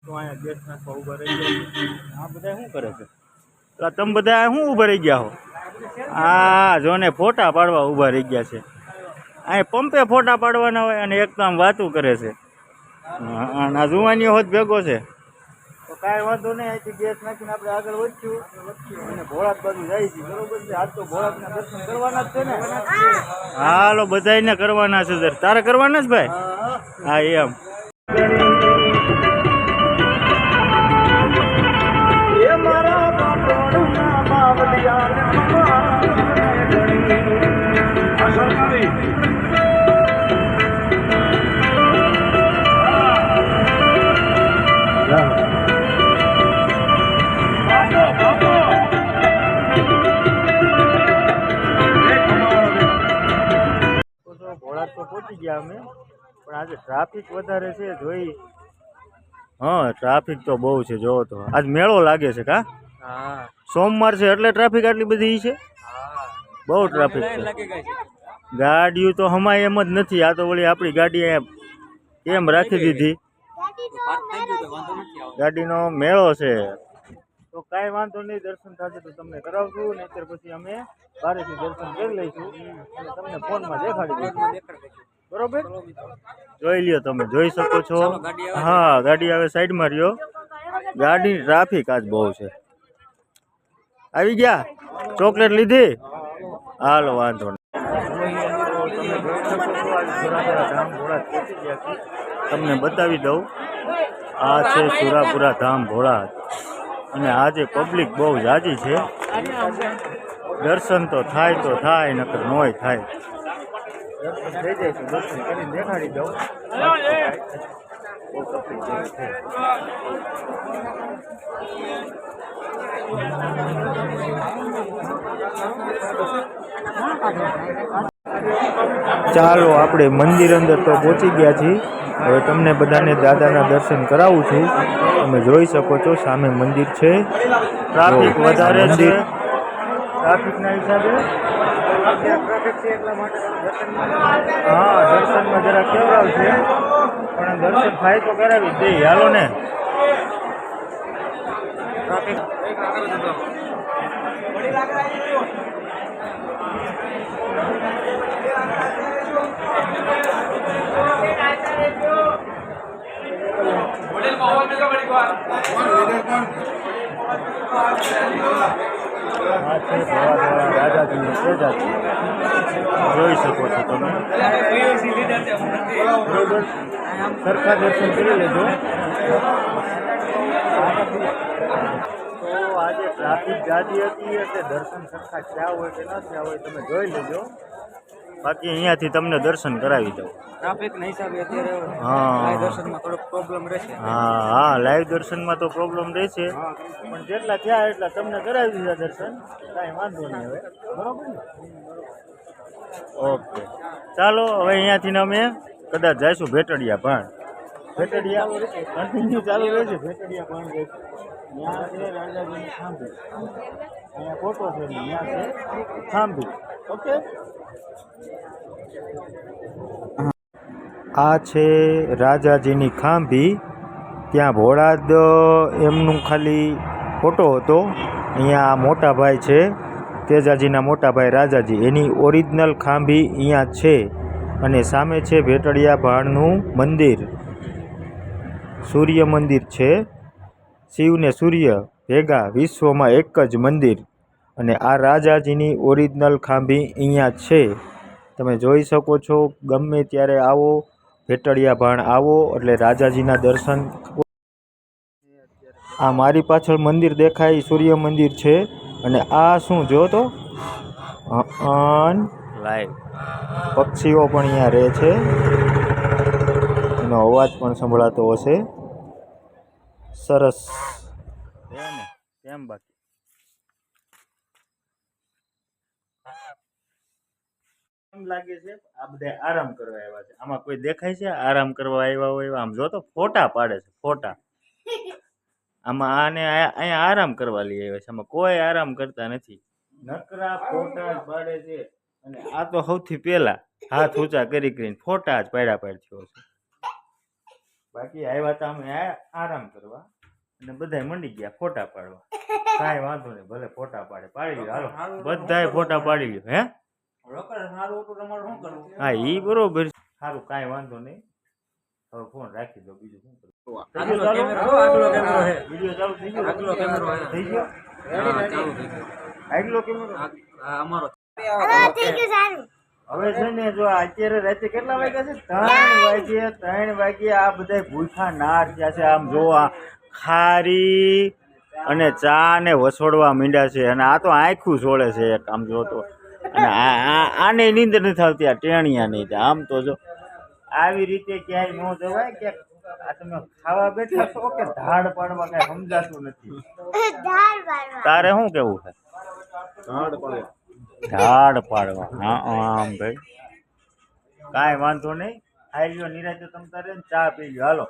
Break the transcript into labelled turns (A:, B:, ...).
A: તો અહીંયા ગેસ નાખવા ઊભા રહી ગયા. આ બધા શું કરે છે? એટલે તમે બધા શું ઊભા રહી ગયા હો? આ જો ને ફોટા પાડવા ઊભા રહી ગયા છે. અહીં પંપે ફોટા પાડવાના હોય અને એક તો આમ વાતું કરે છે. અને આ જુવાની હોત ભેગો છે તો કાંઈ વાંધો નહીં. અહીંથી ગેસ નાખીને આપણે આગળ વધશું અને ભોળાત બાજુ જાય છે. બરોબર છે? આજ તો ભોળાતના દર્શન કરવાના જ છે ને. હાલો બધાને કરવાના છે. તારે કરવાના જ ભાઈ? હા એમ. ભોળાત તો પહોંચી ગયા અમે, પણ આજે ટ્રાફિક વધારે છે. જોઈ હા ટ્રાફિક તો બહુ છે. જોવો તો આજ મેળો લાગે છે. કા સોમવાર છે એટલે ટ્રાફિક આટલી બધી છે. બહુ ટ્રાફિક છે. ગાડીઓ તો હમાય એમ જ નથી. આ તો વળી આપણી ગાડી એમ રાખી દીધી. ગાડીનો મેળો છે તો કાંઈ વાંધો નહીં. દર્શન થશે તો તમને કરાવશું ને અત્યારે પછી અમે બારેથી દર્શન કરી લઈશું અને તમને ફોનમાં દેખાડી દઈશું. બરોબર? જોઈ લ્યો, તમે જોઈ શકો છો. હા ગાડી આવે સાઈડમાં રહ્યો. ગાડી ટ્રાફિક આજ બહુ છે. આવી ગયા? ચોકલેટ લીધી? હાલો વાંધો નહીં. તમને બતાવી દઉં. આ છે સુરાપુરા ધામ ભોળાત અને આજે પબ્લિક બહુ જાજી છે. દર્શન તો થાય નકર નોય થાય. દર્શન થઈ જાય છે. દર્શન કરીને દેખાડી દઉં. બહુ તકલીફ છે. ચાલો આપણે મંદિર અંદર તો પહોંચી ગયા છીએ. હવે તમને બધાને દાદાના દર્શન કરાવું છું. તમે જોઈ શકો છો સામે મંદિર છે. ટ્રાફિક વધારે છે. ટ્રાફિકના હિસાબે ટ્રાફિક છે એટલા માટે હા દર્શનમાં જરા કેવડાવ છે, પણ દર્શન થાય તો કરાવી જ દઈએ. હાલો ને. ટ્રાફિક જોઈ શકો છો તમે. બરોબર, સરખા દર્શન કરી લેજો. તો આજે ટ્રાફિક જાજી હતી એટલે દર્શન સરખા થયા હોય કે ન થયા હોય તમે જોઈ લેજો. બાકી અહીંયાથી તમને દર્શન કરાવી દઉં.
B: ટ્રાફિકના હિસાબે અત્યારે
A: હા
B: દર્શનમાં થોડોક પ્રોબ્લેમ રહેશે.
A: હા લાઈવ દર્શનમાં તો પ્રોબ્લેમ રહેશે, પણ જેટલા થયા એટલા તમને કરાવી દીધા દર્શન. કાંઈ વાંધો નહીં હવે. બરોબર ને? ઓકે ચાલો હવે અહીંયાથી અમે કદાચ જઈશું ભેટડિયા ભાણ. ભેટડિયા કન્ટિન્યુ ચાલુ રહેશે. ભેટડિયા ભાણ જઈશું. ત્યાં છે રાજાજીની ખાંભી. અહીંયા ફોટો છે ને ત્યાં છે ખાંભી. ઓકે. આ છે રાજાજીની ખાંભી. ત્યાં ભોળાદ એમનું ખાલી ફોટો હતો. અહીંયા મોટા ભાઈ છે તેજાજીના મોટા ભાઈ રાજાજી, એની ઓરિજિનલ ખાંભી અહીંયા છે. અને સામે છે ભેટડિયા ભાણનું મંદિર. સૂર્ય મંદિર છે. શિવ ને સૂર્ય ભેગા વિશ્વમાં એક જ મંદિર. અને આ રાજાજીની ઓરિજિનલ ખાંભી અહીંયા છે. તમે જોઈ શકો છો. ગમે ત્યારે આવો ભેટડિયા ભાણ આવો એટલે રાજાજીના દર્શન. આ મારી પાછળ મંદિર દેખાય સૂર્ય મંદિર છે. અને આ શું જો તો લાઈવ પક્ષીઓ પણ અહીંયા રહે છે. એનો અવાજ પણ સંભળાતો હશે. સરસ. કેમ બાકી લાગે છે? આ બધા આરામ કરવા આવ્યા છે. આમાં કોઈ દેખાય છે આરામ કરવા આવ્યા હોય? આમ જો તો ફોટા પાડે છે. ફોટા આમાં આને અહીંયા આરામ કરવા લઈ આવ્યા છે. આમાં કોઈ આરામ કરતા નથી. નકરા ફોટા જ પાડે છે. અને આ તો સૌથી પહેલા હાથ ઊંચા કરીને ફોટા જ પાડ્યા થયો છે. બાકી આવ્યા હતા અમે આરામ કરવા. બધાય મંડી ગયા ફોટા પાડવા. કાંઈ વાંધો નહીં, ભલે ફોટા પાડી લ્યો. હાલો બધાય ફોટા પાડી લ્યો. હે
B: રોકડ સારું હતું તમારે શું કરવું?
A: હા ઈ બરોબર. સારું, કાંઈ વાંધો નહીં. હવે ફોન રાખી દો, બીજું શું કરું.
B: આગલો કેમેરો છે.
A: વિડીયો ચાલુ થઈ ગયો?
B: આગલો કેમેરો છે.
A: થઈ ગયો?
B: હા, ચાલુ થઈ ગયો.
A: આગલો કેમેરો
B: આ અમારો
A: હવે છે ને, જો અત્યારે રાતે કેટલા વાગ્યા છે? 3 વાગે. આ બધા ભૂખા નાર થયા છે. આમ જો આ ખારી અને ચા ને વસોડવા માંડ્યા છે, અને આ તો આખું સોળે છે એક. આમ જો તો, અને આને નીંદર નથી આવતી, આ ટેણિયા નહીં. આમ તો જો આવી રીતે ક્યાંય ન જવાય. કે આ તમે ખાવા બેઠા છો કે ધાડ પાડવા, કઈ સમજાતું નથી. તારે શું કેવું છે? ધાડ પાડવા. હા આમ ભાઈ, કાંઈ વાંધો નહીં. ખાઈ લ્યો નિરાંતે તમ તારે, ચા પી લ્યો. હાલો.